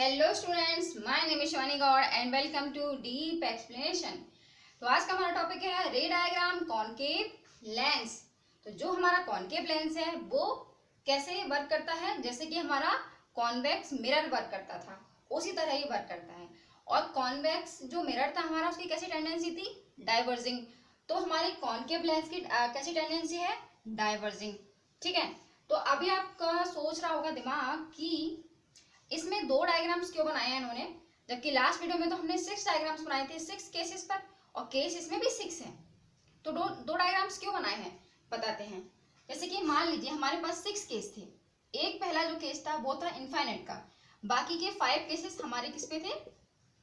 Hello students, my name is Shivani Gaur and welcome to deep explanation. तो आज का हमारा टॉपिक है रे डायग्राम कॉनकेव लेंस। तो जो हमारा कॉनकेव लेंस है वो कैसे वर्क करता है, जैसे कि हमारा कॉन्वेक्स मिरर वर्क करता था उसी तरह ही वर्क करता है। और कॉन्वेक्स जो मिरर था हमारा, उसकी कैसी टेंडेंसी थी? डाइवर्जिंग। तो हमारी कॉनकेव लेंस की कैसी टेंडेंसी है? डाइवर्जिंग। ठीक है। तो अभी आपका सोच रहा होगा दिमाग कि इसमें दो डायग्राम्स क्यों बनाए हैं इन्होंने, जबकि लास्ट वीडियो में तो हमने 6 डायग्राम्स बनाए थे 6 केसेस पर, और केस इसमें भी 6 है। तो दो डायग्राम्स क्यों बनाए हैं बताते हैं। जैसे कि मान लीजिए हमारे पास 6 केस थे। एक पहला जो केस था वो था इनफाइनाइट का, बाकी के 5 केसेस हमारे किस पे थे?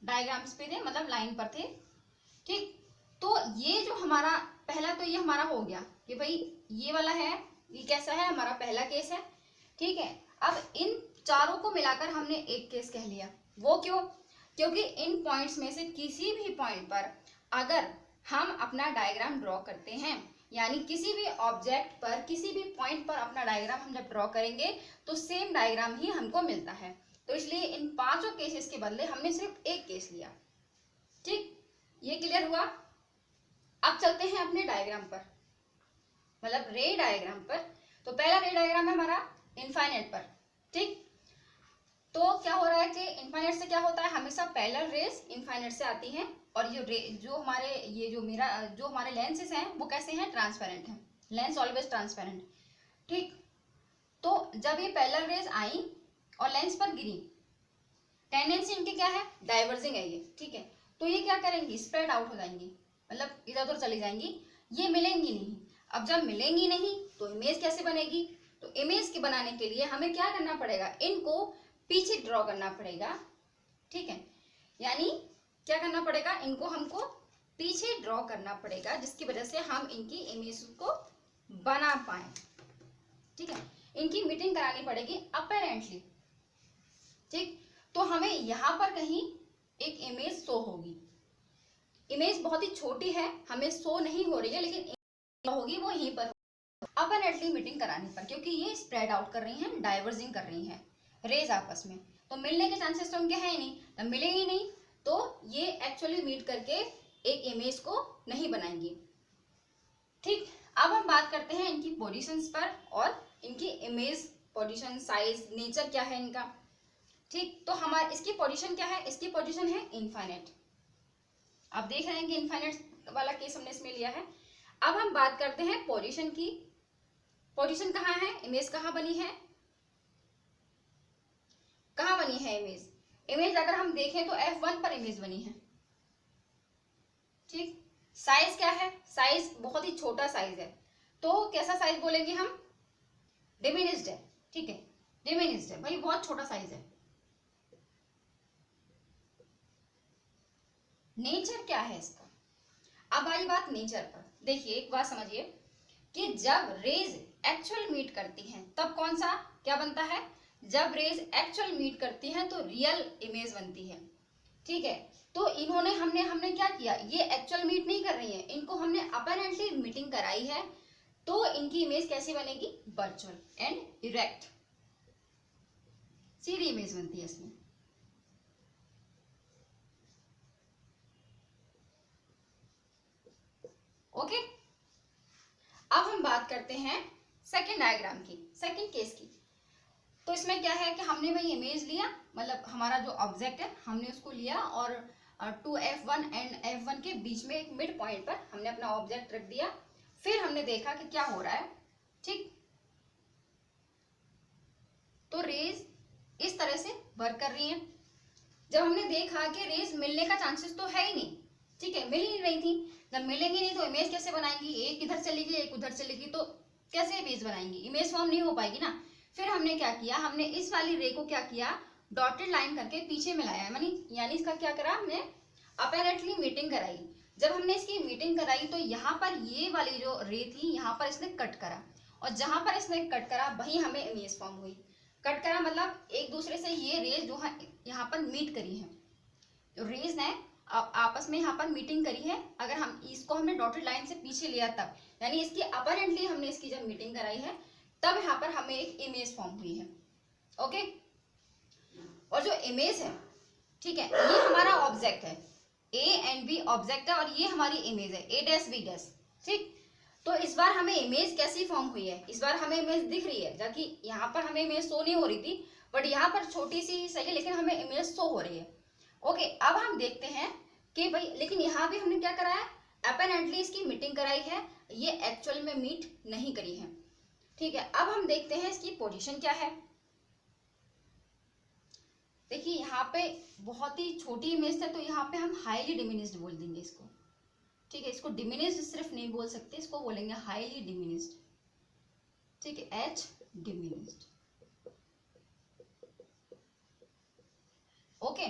डायग्राम्स पे थे, मतलब लाइन पर थे। ठीक। तो ये जो हमारा पहला, तो ये हमारा हो गया कि भाई ये वाला है, ये कैसा है? हमारा पहला केस है। ठीक है। अब इन चारों को मिलाकर हमने एक केस कह लिया। वो क्यों? क्योंकि इन पॉइंट्स में से किसी भी पॉइंट पर अगर हम अपना डायग्राम ड्रॉ करते हैं, यानी किसी भी ऑब्जेक्ट पर किसी भी पॉइंट पर अपना डायग्राम हम जब ड्रॉ करेंगे तो सेम डायग्राम ही हमको मिलता है। तो इसलिए इन पांचों केसेस के बदले हमने सिर्फ एक केस लिया। ठीक, ये क्लियर हुआ। अब चलते हैं अपने डायग्राम पर, मतलब रे डायग्राम पर। तो पहला रे डायग्राम है हमारा इनफाइनाइट पर। ठीक। तो क्या हो रहा है कि इनफाइनाइट से क्या होता है, हमेशा पैरेलल रेज इनफाइनाइट से आती हैं, और जो हमारे ये जो हमारे लेंसेज हैं वो कैसे हैं? ट्रांसपेरेंट हैं। Lens always transparent. ठीक। तो जब ये पैरेलल रेज आई और लेंस पर गिरी, टेंडेंसी इनकी क्या है? डाइवर्जिंग है ये। ठीक है। तो ये क्या करेंगी? स्प्रेड आउट हो जाएंगी, मतलब इधर उधर चली जाएंगी, ये मिलेंगी नहीं। अब जब मिलेंगी नहीं तो इमेज कैसे बनेगी? तो इमेज के बनाने के लिए हमें क्या करना पड़ेगा? इनको पीछे ड्रॉ करना पड़ेगा। ठीक है। यानी क्या करना पड़ेगा? इनको हमको पीछे ड्रॉ करना पड़ेगा, जिसकी वजह से हम इनकी इमेज को बना पाए। ठीक है। इनकी मीटिंग करानी पड़ेगी अपेरेंटली। ठीक। तो हमें यहां पर कहीं एक इमेज शो होगी। इमेज बहुत ही छोटी है, हमें शो नहीं हो रही है, लेकिन होगी वो यहीं पर अपेरेंटली मीटिंग कराने पर, क्योंकि ये स्प्रेड आउट कर रही हैं, डाइवर्जिंग कर रही हैं रेज आपस में। तो मिलने के चांसेस तो उनके हैं ही नहीं, तो मिलेंगी नहीं, तो ये एक्चुअली मीट करके एक इमेज को नहीं बनाएंगी। ठीक। अब हम बात करते हैं इनकी पोजीशंस पर और इनकी इमेज पोजीशन, साइज, नेचर क्या है इनका। ठीक। तो हमारे इसकी पोजीशन क्या है? इसकी पोजीशन है इनफाइनाइट। आप देख रहे हैं कि इनफाइनाइट वाला केस हमने इसमें लिया है। अब हम बात करते हैं पोजीशन की। पोजीशन कहाँ है? इमेज कहाँ बनी है? कहाँ बनी है इमेज? इमेज अगर हम देखें तो F1 पर इमेज बनी है। ठीक। साइज क्या है? साइज बहुत ही छोटा साइज है, तो कैसा साइज बोलेंगे हम? डिमिनिश्ड है। ठीक है, डिमिनिश्ड है भाई, बहुत छोटा साइज है। नेचर क्या है इसका? अब आई बात नेचर पर। देखिए एक बात समझिए कि जब रेज एक्चुअल मीट करती हैं तब कौन सा क्या बनता है? जब रेज एक्चुअल मीट करती हैं तो रियल इमेज बनती है। ठीक है। तो इन्होंने हमने क्या किया? ये एक्चुअल मीट नहीं कर रही है, इनको हमने अपेरेंटली मीटिंग कराई है, तो इनकी इमेज कैसी बनेगी? Virtual and erect, Sidhi image बनती है इसमें। ओके। अब हम बात करते हैं सेकेंड डायग्राम की, सेकेंड केस की। तो इसमें क्या है कि हमने भाई इमेज लिया, मतलब हमारा जो ऑब्जेक्ट है हमने उसको लिया, और टू F1 एंड F1 के बीच में एक मिड पॉइंट पर हमने अपना ऑब्जेक्ट रख दिया। फिर हमने देखा कि क्या हो रहा है। ठीक। तो रेज इस तरह से वर्क कर रही हैं। जब हमने देखा कि रेज मिलने का चांसेस तो है ही नहीं, ठीक है, मिल ही नहीं रही थी, जब मिलेंगी नहीं तो इमेज कैसे बनाएंगी? एक इधर चलेगी एक उधर चलेगी, तो कैसे इमेज बनाएंगी? इमेज फॉर्म नहीं हो पाएगी ना। फिर हमने क्या किया? हमने इस वाली रे को क्या किया? डॉटेड लाइन करके पीछे मिलाया, यानी इसका क्या करा हमने? अपेरेंटली मीटिंग कराई। जब हमने इसकी मीटिंग कराई तो यहाँ पर ये वाली जो रे थी यहाँ पर इसने कट करा, और जहां पर इसने कट करा वहीं हमें इमेज फॉर्म हुई। कट करा मतलब एक दूसरे से ये रेज जो है यहाँ पर मीट करी है, तो रेज ने आपस में यहाँ पर मीटिंग करी है। अगर हम इसको हमने डॉटेड लाइन से पीछे लिया तब, यानी इसकी अपेरेंटली हमने इसकी जब मीटिंग कराई है तब यहाँ पर हमें एक इमेज फॉर्म हुई है। ओके। और जो इमेज है, ठीक है, ये हमारा ऑब्जेक्ट है, ए एंड बी ऑब्जेक्ट है और ये हमारी इमेज है, ए डैश बी डैश, ठीक। तो इस बार हमें इमेज कैसी फॉर्म हुई है, इस बार हमें इमेज दिख रही है, जबकि यहाँ पर हमें इमेज शो नहीं हो रही थी, बट यहाँ पर छोटी सी सही है लेकिन हमें इमेज शो हो रही है। ओके, अब हम देखते हैं कि भाई, लेकिन यहाँ भी हमने क्या कराया, अपेरेंटली इसकी मीटिंग कराई है, ये एक्चुअल में मीट नहीं करी है, ठीक है। अब हम देखते हैं इसकी पोजीशन क्या है। देखिए यहाँ पे बहुत ही छोटी इमेज है, तो यहाँ पे हम हाईली डिमिनिस्ड बोल देंगे इसको, ठीक है। इसको डिमिनिस्ड सिर्फ नहीं बोल सकते, इसको बोलेंगे हाईली डिमिनिस्ड, ठीक है, एच डिमिनिस्ड। ओके,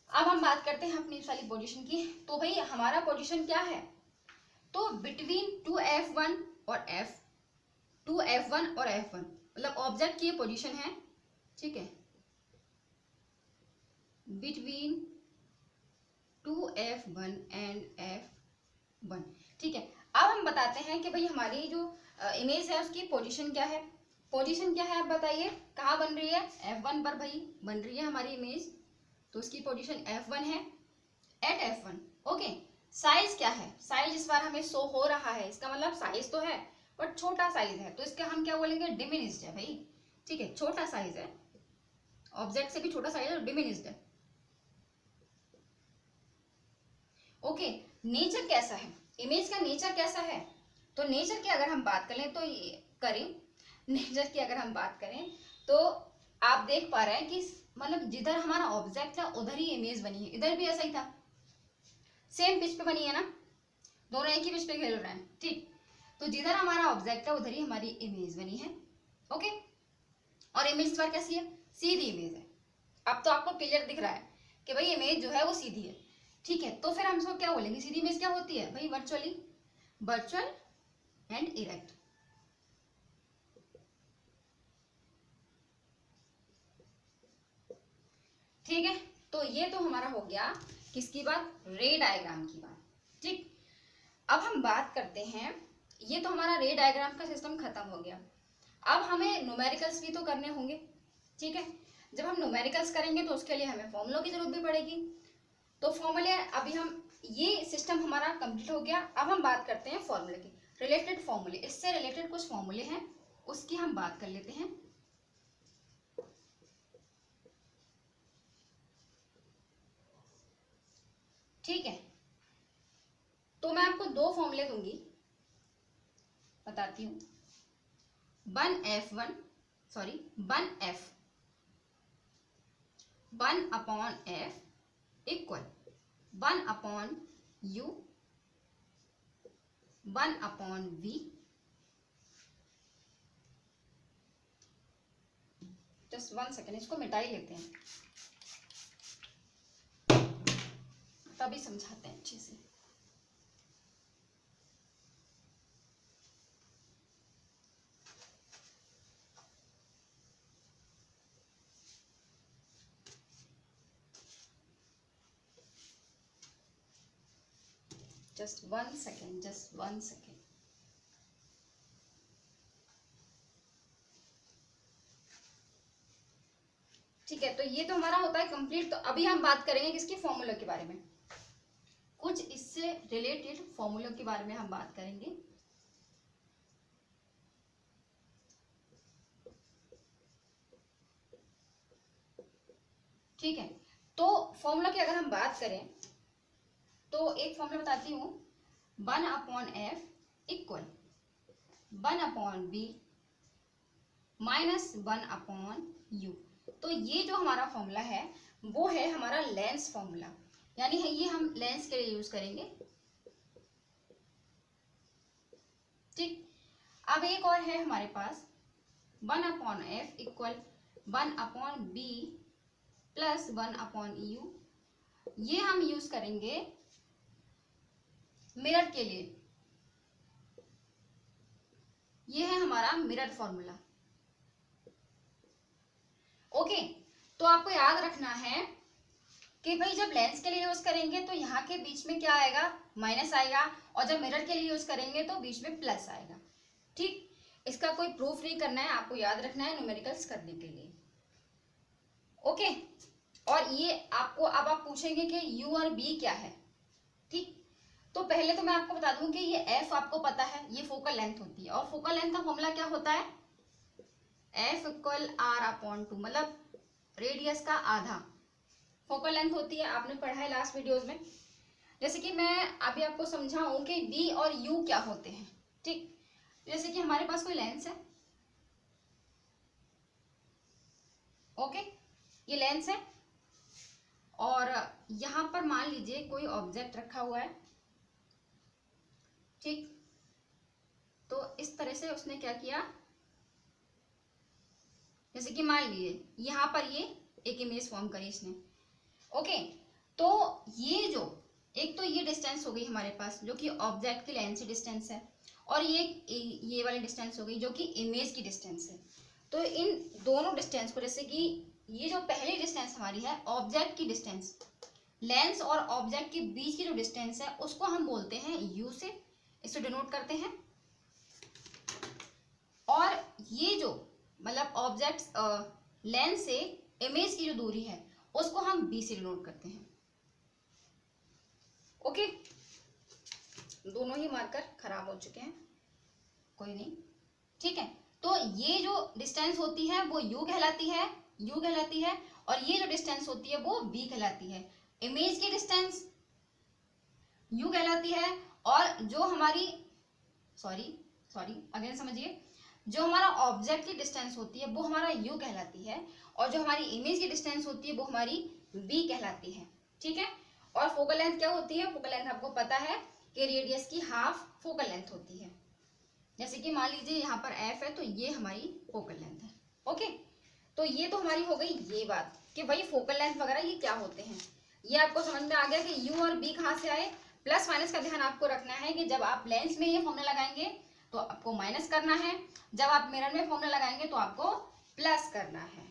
अब हम बात करते हैं अपनी वाली पोजीशन की। तो भाई हमारा पोजीशन क्या है, तो बिटवीन 2F1 और F1 और F1, मतलब ऑब्जेक्ट की ये पोजीशन है, ठीक है, बिटवीन 2F1 एंड F1, ठीक है। अब हम बताते हैं कि भाई हमारी जो इमेज है उसकी पोजीशन क्या है। पोजीशन क्या है आप बताइए, कहाँ बन रही है, F1 पर भाई बन रही है हमारी इमेज, तो उसकी पोजीशन F1 है, एट F1। ओके, साइज क्या है, साइज इस बार हमें शो हो रहा है, इसका मतलब साइज तो है बट छोटा साइज है, तो इसका हम क्या बोलेंगे, डिमिनिस्ड है भाई, ठीक है, छोटा साइज है, ऑब्जेक्ट से भी छोटा साइज है, डिमिनिस्ड है। ओके, नेचर कैसा है, इमेज का नेचर कैसा है, तो नेचर की अगर हम बात करें तो नेचर की अगर हम बात करें तो आप देख पा रहे हैं कि मतलब जिधर हमारा ऑब्जेक्ट है उधर ही इमेज बनी है, इधर भी ऐसा ही था, सेम पिच पे बनी है ना, दोनों एक ही पिच पे खेल रहे हैं, ठीक। तो जिधर हमारा ऑब्जेक्ट है उधर ही हमारी इमेज बनी है। ओके, और इमेज इस बार कैसी है, सीधी इमेज है। अब तो आपको क्लियर दिख रहा है कि भाई इमेज जो है वो सीधी है, ठीक है। तो फिर हम इसको क्या बोलेंगे, सीधी इमेज क्या होती है भाई, वर्चुअल एंड इरेक्ट। ठीक है, तो ये तो हमारा हो गया किसकी बात, रे डायग्राम की बात, ठीक। अब हम बात करते हैं, ये तो हमारा रे डायग्राम का सिस्टम खत्म हो गया। अब हमें न्यूमेरिकल्स भी तो करने होंगे, ठीक है। जब हम न्यूमेरिकल्स करेंगे तो उसके लिए हमें फॉर्मूलों की जरूरत भी पड़ेगी, तो फॉर्मूले अभी हम, ये सिस्टम हमारा कंप्लीट हो गया। अब हम बात करते हैं फॉर्मूले की, रिलेटेड फॉर्मूले, इससे रिलेटेड कुछ फॉर्मूले हैं उसकी हम बात कर लेते हैं। ठीक है, तो मैं आपको दो फॉर्मूले दूंगी, बताती हूँ। 1F1 sorry 1F 1/F equal 1/U 1/V। Just 1 second, इसको मिटा ही लेते हैं तभी समझाते हैं अच्छे से। Just 1 second, just 1 second. ठीक है, तो ये तो हमारा होता है कंप्लीट। तो अभी हम बात करेंगे किसकी, फॉर्मूला के बारे में, कुछ इससे रिलेटेड फॉर्मूला के बारे में हम बात करेंगे। ठीक है, तो फॉर्मूला की अगर हम बात करें तो एक फॉर्मूला बताती हूँ, 1/F equal 1/B minus 1/U। तो ये जो हमारा फॉर्मूला है वो है हमारा लेंस फॉर्मूला, यानी है ये हम लेंस के लिए यूज करेंगे, ठीक। अब एक और है हमारे पास 1/F equal 1/B plus 1/U। ये हम यूज करेंगे मिरर के लिए, ये है हमारा मिरर फॉर्मूला। ओके, तो आपको याद रखना है कि भाई जब लेंस के लिए यूज करेंगे तो यहाँ के बीच में क्या आएगा, माइनस आएगा, और जब मिरर के लिए यूज करेंगे तो बीच में प्लस आएगा, ठीक। इसका कोई प्रूफ नहीं करना है, आपको याद रखना है न्यूमेरिकल्स करने के लिए। ओके। और ये आपको अब आप पूछेंगे कि यू और बी क्या है, ठीक। तो पहले तो मैं आपको बता दूं कि ये एफ आपको पता है, ये फोकल लेंथ होती है, और फोकल लेंथ का फॉर्मूला क्या होता है, F equal R upon two, मतलब रेडियस का आधा फोकल लेंथ होती है, आपने पढ़ा है लास्ट वीडियोस में। जैसे कि मैं अभी आपको समझाऊं कि बी और यू क्या होते हैं, ठीक। जैसे कि हमारे पास कोई लेंस है, ओके, ये लेंस है, और यहां पर मान लीजिए कोई ऑब्जेक्ट रखा हुआ है, ठीक। तो इस तरह से उसने क्या किया, जैसे कि मान लीजिए यहां पर ये एक इमेज फॉर्म करी इसने, ओके। तो ये जो एक तो ये डिस्टेंस हो गई हमारे पास जो कि ऑब्जेक्ट की लेंस से डिस्टेंस है, और ये वाली डिस्टेंस हो गई जो कि इमेज की डिस्टेंस है। तो इन दोनों डिस्टेंस को, जैसे कि ये जो पहली डिस्टेंस हमारी है ऑब्जेक्ट की डिस्टेंस, लेंस और ऑब्जेक्ट के बीच की जो डिस्टेंस है उसको हम बोलते हैं यू से, इसे डिनोट करते हैं। और ये जो मतलब ऑब्जेक्ट लेंस से इमेज की जो दूरी है उसको हम बी से डिनोट करते हैं, ओके। दोनों ही मार्कर खराब हो चुके हैं, कोई नहीं, ठीक है। तो ये जो डिस्टेंस होती है वो यू कहलाती है, और ये जो डिस्टेंस होती है वो बी कहलाती है। इमेज की डिस्टेंस यू कहलाती है, और जो हमारी सॉरी अगेन समझिए, जो हमारा ऑब्जेक्ट की डिस्टेंस होती है वो हमारा यू कहलाती है, और जो हमारी इमेज की डिस्टेंस होती है वो हमारी बी कहलाती है, ठीक है। और फोकल लेंथ क्या होती है, फोकल लेंथ आपको पता है कि रेडियस की हाफ फोकल लेंथ होती है। जैसे कि मान लीजिए यहाँ पर एफ है, तो ये हमारी फोकल लेंथ है, ओके। तो ये तो हमारी हो गई ये बात कि भाई फोकल लेंथ वगैरह ये क्या होते हैं। ये आपको समझ में आ गया कि यू और बी कहाँ से आए। प्लस माइनस का ध्यान आपको रखना है कि जब आप लेंस में ये फॉर्मूला लगाएंगे तो आपको माइनस करना है, जब आप मिरर में फॉर्मूला लगाएंगे तो आपको प्लस करना है,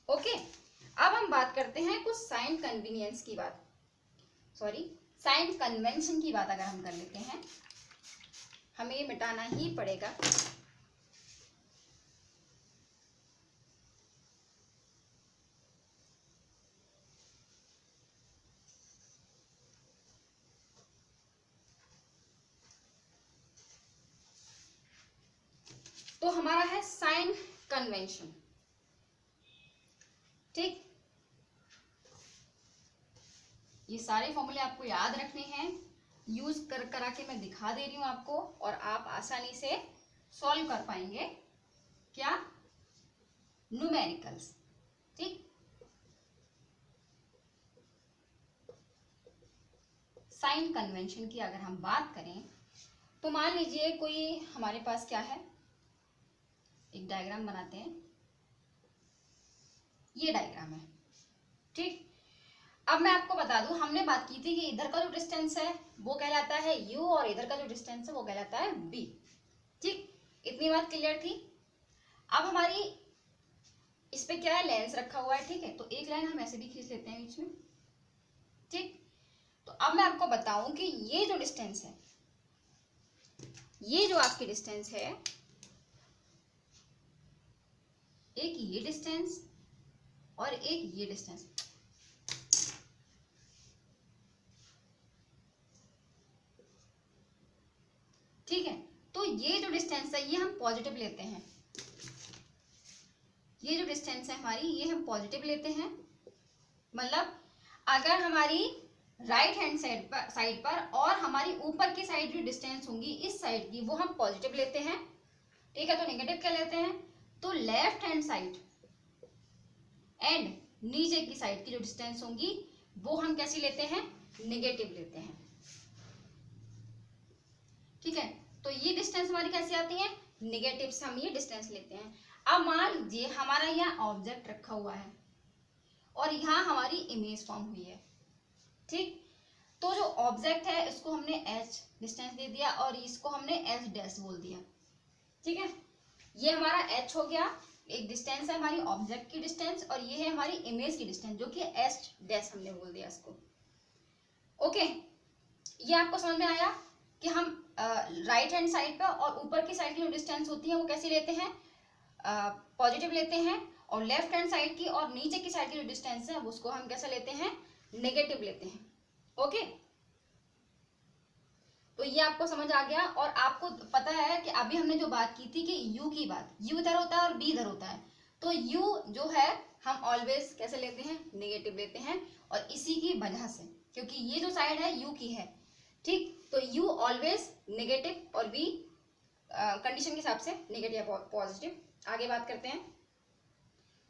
ओके। अब हम बात करते हैं कुछ साइन कन्वीनियंस की बात, साइन कन्वेंशन की बात अगर हम कर लेते हैं, हमें ये मिटाना ही पड़ेगा। तो हमारा है साइन कन्वेंशन, ठीक। ये सारे फॉर्मूले आपको याद रखने हैं, यूज करा के मैं दिखा दे रही हूं आपको, और आप आसानी से सॉल्व कर पाएंगे क्या, न्यूमेरिकल्स, ठीक। साइन कन्वेंशन की अगर हम बात करें तो मान लीजिए कोई हमारे पास क्या है, एक डायग्राम बनाते हैं, ये डायग्राम है, ठीक। अब मैं आपको बता दूं, हमने बात की थी कि इधर का जो डिस्टेंस है वो कहलाता है u, और इधर का जो डिस्टेंस है वो कहलाता है b, ठीक। इतनी बात क्लियर थी। अब हमारी इस पे क्या है, लेंस रखा हुआ है, ठीक है। तो एक लाइन हम ऐसे भी खींच लेते हैं बीच में, ठीक। तो अब मैं आपको बताऊं कि ये जो डिस्टेंस है, ये जो आपकी डिस्टेंस है, एक ये डिस्टेंस और एक ये डिस्टेंस, ठीक है। तो ये जो डिस्टेंस है ये हम पॉजिटिव लेते हैं, ये जो डिस्टेंस है हमारी ये हम पॉजिटिव लेते हैं। मतलब अगर हमारी राइट हैंड साइड पर और हमारी ऊपर की साइड जो डिस्टेंस होंगी इस साइड की वो हम पॉजिटिव लेते हैं, ठीक है। तो नेगेटिव क्या लेते हैं, तो लेफ्ट हैंड साइड एंड नीचे की साइड की जो डिस्टेंस होंगी वो हम कैसी लेते हैं, नेगेटिव लेते हैं, ठीक है। तो ये डिस्टेंस हमारी कैसी आती है, नेगेटिव से हम ये डिस्टेंस लेते हैं। अब मान लीजिए हमारा यहाँ ऑब्जेक्ट रखा हुआ है और यहाँ हमारी इमेज फॉर्म हुई है, ठीक। तो जो ऑब्जेक्ट है इसको हमने एच डिस्टेंस दे दिया और इसको हमने एच डैश बोल दिया, ठीक है। ये हमारा एच हो गया, एक डिस्टेंस है हमारी ऑब्जेक्ट की डिस्टेंस, और ये है हमारी इमेज की डिस्टेंस जो कि एच डैश हमने बोल दिया इसको, ओके। ये आपको समझ में आया कि हम राइट हैंड साइड पर और ऊपर की साइड की जो डिस्टेंस होती है वो कैसी लेते हैं, पॉजिटिव लेते हैं, और लेफ्ट हैंड साइड की और नीचे की साइड की जो डिस्टेंस है उसको हम कैसा लेते हैं, नेगेटिव लेते हैं। ओके, तो ये आपको समझ आ गया। और आपको पता है कि अभी हमने जो बात की थी कि u की बात, u इधर होता है और b इधर होता है, तो u जो है हम ऑलवेज कैसे लेते हैं, नेगेटिव लेते हैं। और इसी की वजह से, क्योंकि ये जो साइड है u की है, ठीक, तो u ऑलवेज नेगेटिव और b कंडीशन के हिसाब से नेगेटिव या पॉजिटिव। आगे बात करते हैं।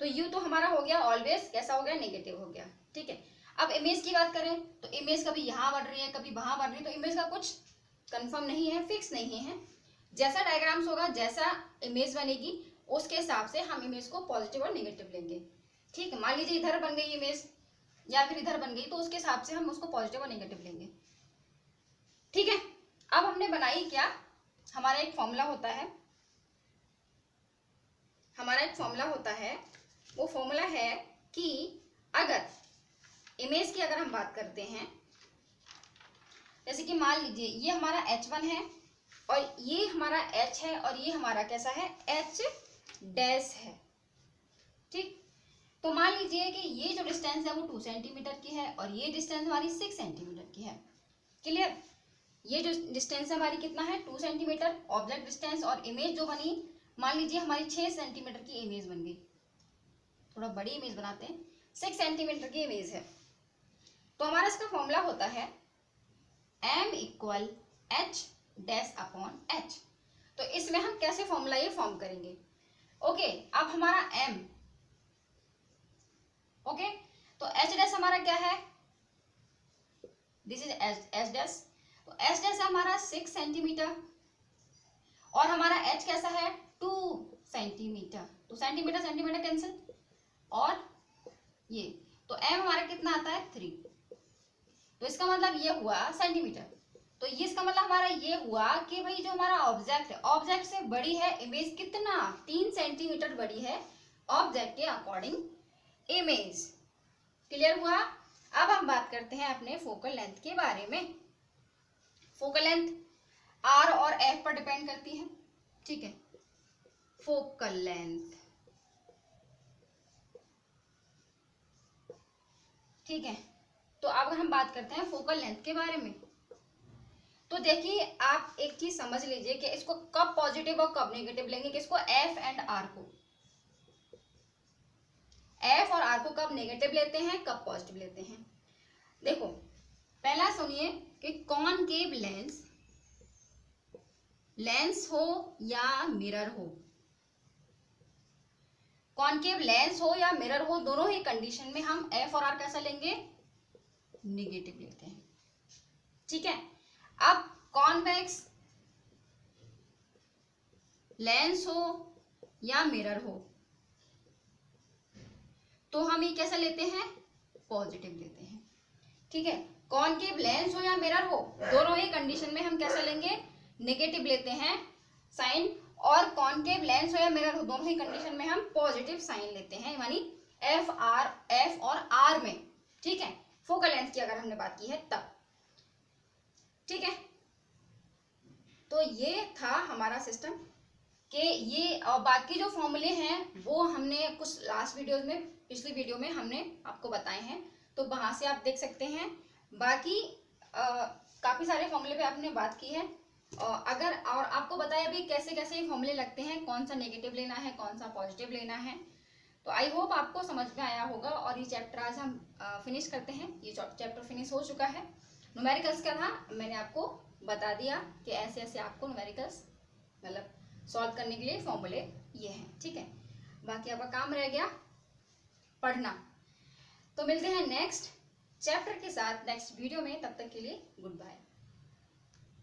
तो u तो हमारा हो गया ऑलवेज कैसा हो गया, नेगेटिव हो गया। ठीक है, अब इमेज की बात करें तो इमेज कभी यहाँ बढ़ रही है कभी वहां बढ़ रही है, तो इमेज का कुछ कंफर्म नहीं है, फिक्स नहीं है। जैसा डायग्राम्स होगा, जैसा इमेज बनेगी, उसके हिसाब से हम इमेज को पॉजिटिव और नेगेटिव लेंगे। ठीक है, मान लीजिए इधर बन गई इमेज या फिर इधर बन गई, तो उसके हिसाब से हम उसको पॉजिटिव और नेगेटिव लेंगे। ठीक है, अब हमने बनाई क्या, हमारा एक फॉर्मूला होता है, वो फॉर्मूला है कि अगर इमेज की अगर हम बात करते हैं, जैसे कि मान लीजिए ये हमारा h1 है और ये हमारा h है और ये हमारा कैसा है, h डैश है। ठीक, तो मान लीजिए कि ये जो डिस्टेंस है वो 2 सेंटीमीटर की है और ये डिस्टेंस हमारी 6 सेंटीमीटर की है। क्लियर, ये जो डिस्टेंस हमारी कितना है, 2 सेंटीमीटर ऑब्जेक्ट डिस्टेंस, और इमेज जो बनी मान लीजिए हमारी 6 सेंटीमीटर की इमेज बन गई। थोड़ा बड़ी इमेज बनाते हैं, 6 सेंटीमीटर की इमेज है। तो हमारा इसका फॉर्मूला होता है m equal h dash upon h। तो इसमें हम कैसे फॉर्मूला ये फॉर्म करेंगे। ओके, अब हमारा m, ओके, तो h डैश हमारा क्या है, दिस इज h डैश। तो h डैश हमारा 6 सेंटीमीटर और हमारा h कैसा है, 2 सेंटीमीटर। तो सेंटीमीटर सेंटीमीटर कैंसिल, और ये तो m हमारा कितना आता है, 3। तो इसका मतलब ये हुआ सेंटीमीटर। तो ये इसका मतलब हमारा ये हुआ कि भाई जो हमारा ऑब्जेक्ट है, ऑब्जेक्ट से बड़ी है इमेज, कितना, 3 सेंटीमीटर बड़ी है ऑब्जेक्ट के अकॉर्डिंग इमेज। क्लियर हुआ। अब हम बात करते हैं अपने फोकल लेंथ के बारे में। फोकल लेंथ r और f पर डिपेंड करती है। ठीक है, फोकल लेंथ, ठीक है। तो अब हम बात करते हैं फोकल लेंथ के बारे में। तो देखिए, आप एक चीज समझ लीजिए कि इसको कब पॉजिटिव और कब नेगेटिव लेंगे, कि इसको f एंड r को, f और r को कब नेगेटिव लेते हैं, कब पॉजिटिव लेते हैं। देखो, पहला सुनिए कि कॉनकेव लेंस हो या मिरर हो, कॉनकेव लेंस हो या मिरर हो, दोनों ही कंडीशन में हम f और r कैसा लेंगे, नेगेटिव लेते हैं। ठीक है, अब कॉन्वेक्स लेंस हो या मिरर हो, तो हम ये कैसा लेते हैं, पॉजिटिव लेते हैं। ठीक है, कॉनकेव लेंस हो या मिरर हो, दोनों ही कंडीशन में हम कैसा लेंगे, नेगेटिव लेते हैं साइन, और कॉनकेव लेंस हो या मिरर हो, दोनों ही कंडीशन में हम पॉजिटिव साइन लेते हैं, यानी f और r में। ठीक है, फोकल लेंथ की अगर हमने बात की है तब। ठीक है, तो ये था हमारा सिस्टम कि ये, और बाकी जो फॉर्मूले हैं वो हमने कुछ लास्ट वीडियोस में, पिछली वीडियो में हमने आपको बताए हैं, तो वहां से आप देख सकते हैं। बाकी काफी सारे फॉर्मूले पे आपने बात की है, अगर और आपको बताया भी कैसे कैसे ये फॉर्मूले लगते हैं, कौन सा नेगेटिव लेना है, कौन सा पॉजिटिव लेना है। तो आई होप आपको समझ में आया होगा। और ये चैप्टर आज हम फिनिश करते हैं। ये चैप्टर फिनिश हो चुका है। न्यूमेरिकल्स का था, मैंने आपको बता दिया कि ऐसे ऐसे आपको न्यूमेरिकल्स मतलब सॉल्व करने के लिए फॉर्मूले ये हैं। ठीक है, बाकी आपका काम रह गया पढ़ना। तो मिलते हैं नेक्स्ट चैप्टर के साथ नेक्स्ट वीडियो में, तब तक के लिए गुड बाय।